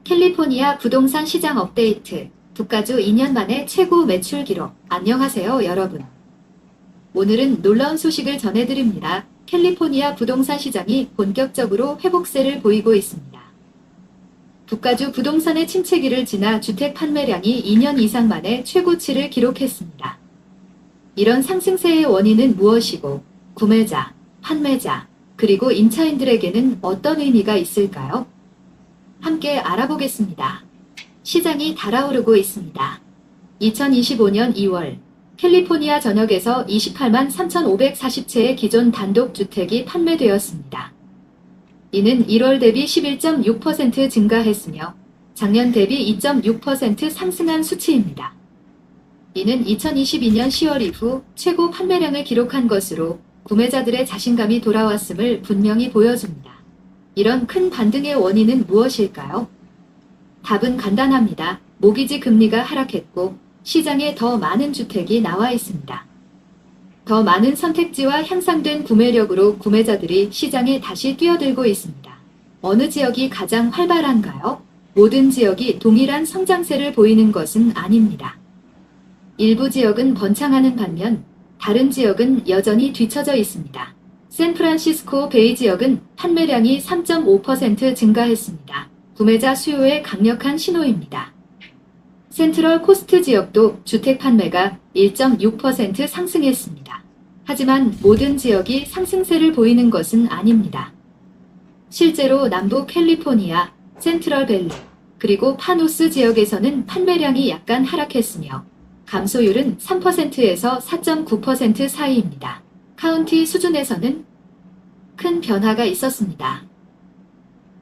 캘리포니아 부동산 시장 업데이트. 북가주 2년 만에 최고 매출 기록. 안녕하세요, 여러분. 오늘은 놀라운 소식을 전해드립니다. 캘리포니아 부동산 시장이 본격적으로 회복세를 보이고 있습니다. 북가주 부동산의 침체기를 지나 주택 판매량이 2년 이상 만에 최고치를 기록했습니다. 이런 상승세의 원인은 무엇이고, 구매자, 판매자, 그리고 임차인들에게는 어떤 의미가 있을까요? 함께 알아보겠습니다. 시장이 달아오르고 있습니다. 2025년 2월 캘리포니아 전역에서 28만 3,540채의 기존 단독주택이 판매되었습니다. 이는 1월 대비 11.6% 증가했으며 작년 대비 2.6% 상승한 수치입니다. 이는 2022년 10월 이후 최고 판매량을 기록한 것으로 구매자들의 자신감이 돌아왔음을 분명히 보여줍니다. 이런 큰 반등의 원인은 무엇일까요? 답은 간단합니다. 모기지 금리가 하락했고 시장에 더 많은 주택이 나와 있습니다. 더 많은 선택지와 향상된 구매력으로 구매자들이 시장에 다시 뛰어들고 있습니다. 어느 지역이 가장 활발한가요? 모든 지역이 동일한 성장세를 보이는 것은 아닙니다. 일부 지역은 번창하는 반면 다른 지역은 여전히 뒤처져 있습니다. 샌프란시스코 베이 지역은 판매량이 3.5% 증가했습니다. 구매자 수요의 강력한 신호입니다. 센트럴 코스트 지역도 주택 판매가 1.6% 상승했습니다. 하지만 모든 지역이 상승세를 보이는 것은 아닙니다. 실제로 남부 캘리포니아, 센트럴 밸리, 그리고 파노스 지역에서는 판매량이 약간 하락했으며 감소율은 3%에서 4.9% 사이입니다. 카운티 수준에서는 큰 변화가 있었습니다.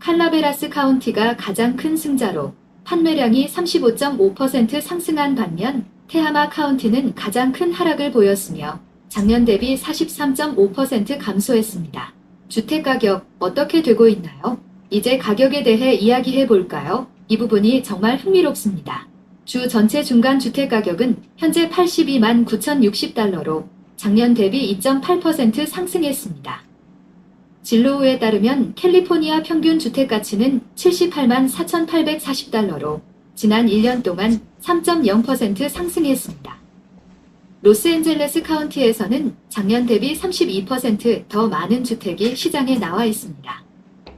칼라베라스 카운티가 가장 큰 승자로 판매량이 35.5% 상승한 반면 테하마 카운티는 가장 큰 하락을 보였으며 작년 대비 43.5% 감소했습니다. 주택가격 어떻게 되고 있나요? 이제 가격에 대해 이야기해 볼까요? 이 부분이 정말 흥미롭습니다. 주 전체 중간 주택가격은 현재 82만 9,060달러로 작년 대비 2.8% 상승했습니다. 진로우에 따르면 캘리포니아 평균 주택가치는 78만 4,840달러로 지난 1년 동안 3.0% 상승했습니다. 로스앤젤레스 카운티에서는 작년 대비 32% 많은 주택이 시장에 나와 있습니다.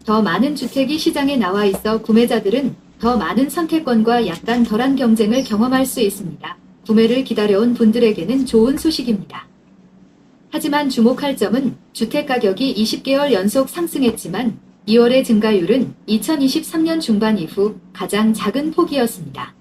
더 많은 주택이 시장에 나와 있어 구매자들은 더 많은 선택권과 약간 덜한 경쟁을 경험할 수 있습니다. 구매를 기다려온 분들에게는 좋은 소식입니다. 하지만 주목할 점은 주택가격이 20개월 연속 상승했지만 2월의 증가율은 2023년 중반 이후 가장 작은 폭이었습니다.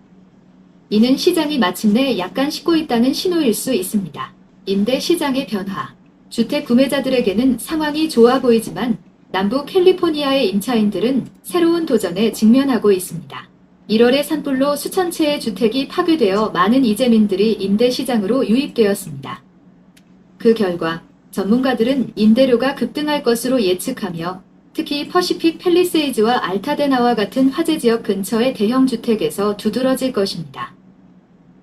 이는 시장이 마침내 약간 식고 있다는 신호일 수 있습니다. 임대 시장의 변화. 주택 구매자들에게는 상황이 좋아 보이지만 남부 캘리포니아의 임차인들은 새로운 도전에 직면하고 있습니다. 1월에 산불로 수천 채의 주택이 파괴되어 많은 이재민들이 임대 시장으로 유입되었습니다. 그 결과 전문가들은 임대료가 급등할 것으로 예측하며 특히 퍼시픽 팰리세이즈와 알타데나와 같은 화재 지역 근처의 대형 주택에서 두드러질 것입니다.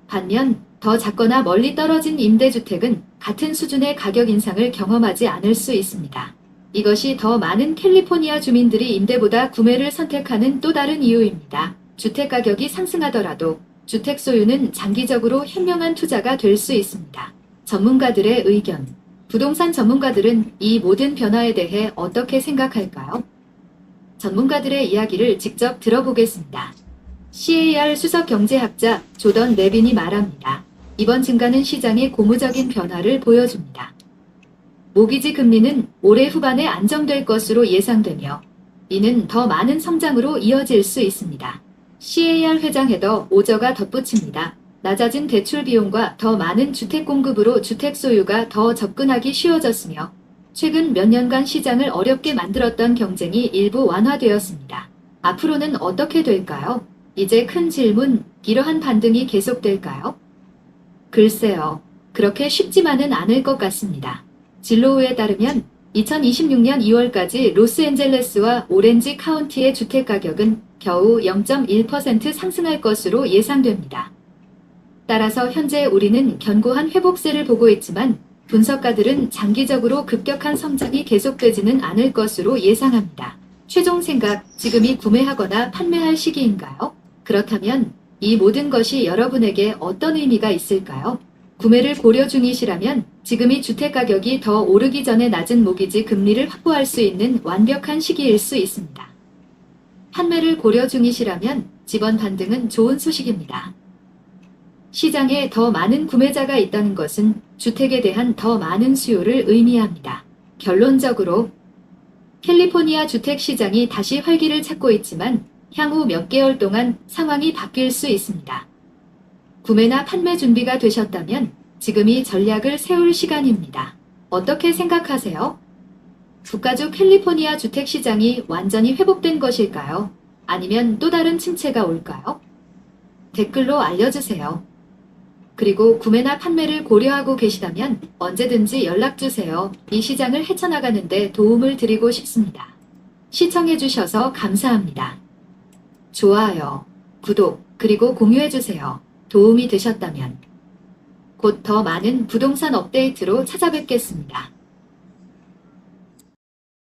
반면 더 작거나 멀리 떨어진 임대주택은 같은 수준의 가격 인상을 경험하지 않을 수 있습니다. 이것이 더 많은 캘리포니아 주민들이 임대보다 구매를 선택하는 또 다른 이유입니다. 주택 가격이 상승하더라도 주택 소유는 장기적으로 현명한 투자가 될 수 있습니다. 전문가들의 의견. 부동산 전문가들은 이 모든 변화에 대해 어떻게 생각할까요? 전문가들의 이야기를 직접 들어보겠습니다. CAR 수석 경제학자 조던 레빈이 말합니다. 이번 증가는 시장의 고무적인 변화를 보여줍니다. 모기지 금리는 올해 후반에 안정될 것으로 예상되며 이는 더 많은 성장으로 이어질 수 있습니다. CAR 회장 헤더 오저가 덧붙입니다. 낮아진 대출 비용과 더 많은 주택 공급으로 주택 소유가 더 접근하기 쉬워졌으며 최근 몇 년간 시장을 어렵게 만들었던 경쟁이 일부 완화되었습니다. 앞으로는 어떻게 될까요? 이제 큰 질문, 이러한 반등이 계속될까요? 글쎄요, 그렇게 쉽지만은 않을 것 같습니다. 진로우에 따르면 2026년 2월까지 로스앤젤레스와 오렌지 카운티의 주택 가격은 겨우 0.1% 상승할 것으로 예상됩니다. 따라서 현재 우리는 견고한 회복세를 보고 있지만 분석가들은 장기적으로 급격한 성장이 계속되지는 않을 것으로 예상합니다. 최종 생각, 지금이 구매하거나 판매할 시기인가요? 그렇다면 이 모든 것이 여러분에게 어떤 의미가 있을까요? 구매를 고려 중이시라면 지금이 주택 가격이 더 오르기 전에 낮은 모기지 금리를 확보할 수 있는 완벽한 시기일 수 있습니다. 판매를 고려 중이시라면 집원 반등은 좋은 소식입니다. 시장에 더 많은 구매자가 있다는 것은 주택에 대한 더 많은 수요를 의미합니다. 결론적으로 캘리포니아 주택 시장이 다시 활기를 찾고 있지만 향후 몇 개월 동안 상황이 바뀔 수 있습니다. 구매나 판매 준비가 되셨다면 지금이 전략을 세울 시간입니다. 어떻게 생각하세요? 국가주 캘리포니아 주택 시장이 완전히 회복된 것일까요? 아니면 또 다른 침체가 올까요? 댓글로 알려주세요. 그리고 구매나 판매를 고려하고 계시다면 언제든지 연락주세요. 이 시장을 헤쳐나가는 데 도움을 드리고 싶습니다. 시청해주셔서 감사합니다. 좋아요, 구독, 그리고 공유해주세요. 도움이 되셨다면 곧 더 많은 부동산 업데이트로 찾아뵙겠습니다.